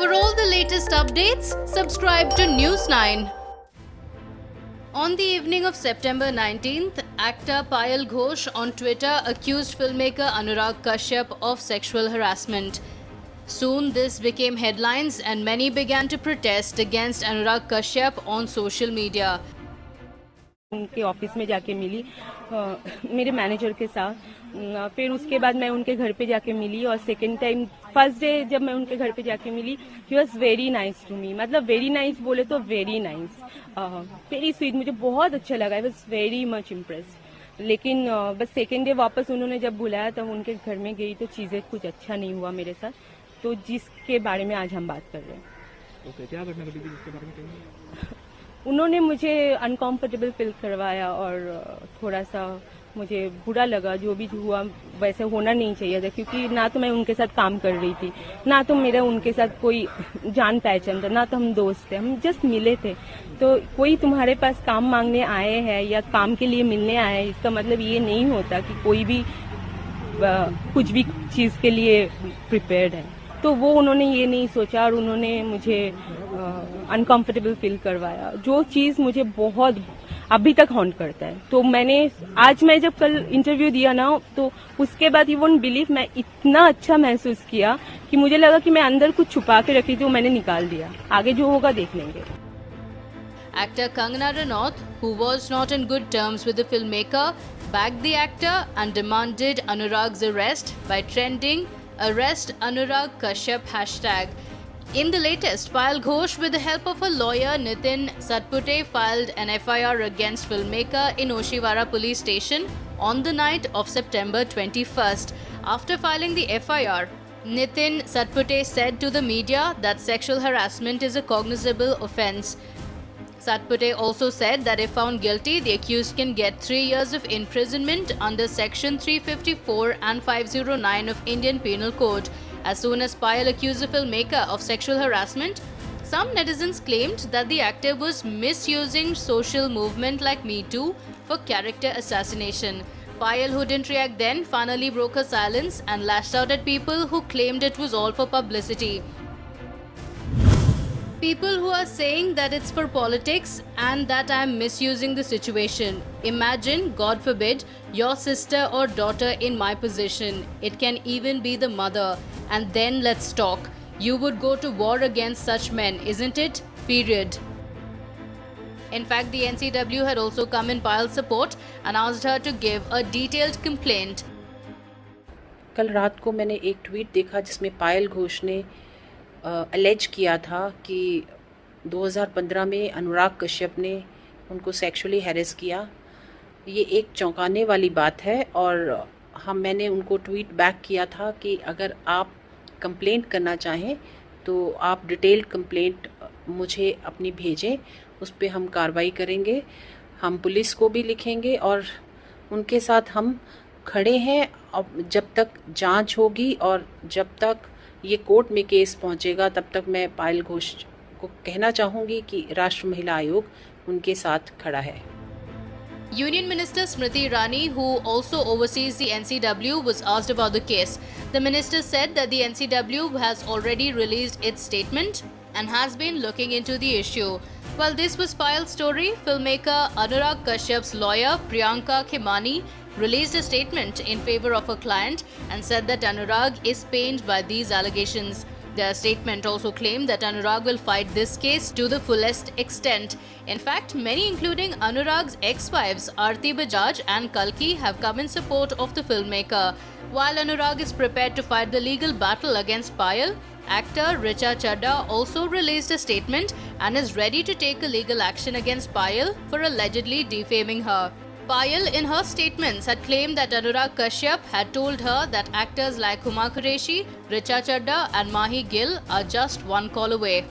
For all the latest updates, subscribe to News 9. On the evening of September 19th, actor Payal Ghosh on Twitter accused filmmaker Anurag Kashyap of sexual harassment. Soon this became headlines and many began to protest against Anurag Kashyap on social media. उनके office में जाके मिली मेरे manager के साथ। फिर उसके बाद मैं उनके घर पे जाके मिली और सेकंड टाइम फर्स्ट डे जब मैं उनके घर पे जाके मिली, he was very nice to me. मतलब वेरी नाइस बोले तो वेरी नाइस, वेरी स्वीट। मुझे बहुत अच्छा लगा, I was very much impressed. लेकिन बस सेकेंड डे वापस उन्होंने जब बुलाया तब उनके घर में गई तो चीजें कुछ अच्छा नहीं हुआ मेरे साथ, तो जिसके बारे में आज हम बात कर रहे हैं। ओके, क्या घटना घटी थी जिसके बारे में कहेंगे? उन्होंने मुझे अनकंफर्टेबल फील करवाया और थोड़ा सा मुझे बुरा लगा। जो भी हुआ वैसे होना नहीं चाहिए था, क्योंकि ना तो मैं उनके साथ काम कर रही थी, ना तो मेरा उनके साथ कोई जान पहचान था, ना तो हम दोस्त थे, हम जस्ट मिले थे। तो कोई तुम्हारे पास काम मांगने आए हैं या काम के लिए मिलने आए हैं, इसका मतलब ये नहीं होता कि कोई भी कुछ भी चीज के लिए प्रिपेयर्ड है। तो वो उन्होंने ये नहीं सोचा और उन्होंने मुझे अनकंफर्टेबल फील करवाया, जो चीज मुझे बहुत अभी तक हॉन्ट करता है। तो मैं जब कल इंटरव्यू दिया ना, तो उसके बाद यू वोंट बिलीव, मैं इतना अच्छा महसूस किया कि मुझे लगा कि मैं अंदर कुछ छुपा के रखी थी, वो मैंने निकाल दिया। आगे जो होगा देख लेंगे। Actor Kangana Ranaut, who was not in good terms with the filmmaker, backed the actor and demanded Anurag's arrest by trending Arrest Anurag Kashyap hashtag. In the latest, Payal Ghosh, with the help of her lawyer Nitin Satpute, filed an FIR against filmmaker in Oshiwara police station on the night of September 21st. After filing the FIR, Nitin Satpute said to the media that sexual harassment is a cognizable offence. Satpute also said that if found guilty, the accused can get 3 years of imprisonment under Section 354 and 509 of Indian Penal Code. As soon as Payal accused the filmmaker of sexual harassment, some netizens claimed that the actor was misusing social movement like Me Too for character assassination. Payal, who didn't react then, finally broke her silence and lashed out at people who claimed it was all for publicity. People who are saying that it's for politics and that I am misusing the situation. Imagine, God forbid, your sister or daughter in my position. It can even be the mother. And then let's talk. You would go to war against such men, isn't it? Period. In fact, the NCW had also come in Payal's support and asked her to give a detailed complaint. कल रात को मैंने एक tweet देखा जिसमें पायल घोष ने allege किया था कि 2015 में अनुराग कश्यप ने उनको सेक्सुअली हैरेस किया। ये एक चौंकाने वाली बात है और मैंने उनको ट्वीट बैक किया था कि अगर आप कंप्लेंट करना चाहें तो आप डिटेल्ड कंप्लेंट मुझे अपनी भेजें, उस पर हम कार्रवाई करेंगे। हम पुलिस को भी लिखेंगे और उनके साथ हम खड़े हैं। अब जब तक जांच होगी और जब तक ये कोर्ट में केस पहुंचेगा, तब तक मैं पायल घोष को कहना चाहूँगी कि राष्ट्रीय महिला आयोग उनके साथ खड़ा है। Union Minister Smriti Irani, who also oversees the NCW, was asked about the case. The minister said that the NCW has already released its statement and has been looking into the issue. While this was Payal's story, filmmaker Anurag Kashyap's lawyer Priyanka Khemani released a statement in favor of her client and said that Anurag is pained by these allegations. Their statement also claimed that Anurag will fight this case to the fullest extent. In fact, many including Anurag's ex-wives Aarti Bajaj and Kalki have come in support of the filmmaker. While Anurag is prepared to fight the legal battle against Payal, actor Richa Chadha also released a statement and is ready to take a legal action against Payal for allegedly defaming her. Payal, in her statements, had claimed that Anurag Kashyap had told her that actors like Huma Qureshi, Richa Chadha and Mahi Gill are just one call away.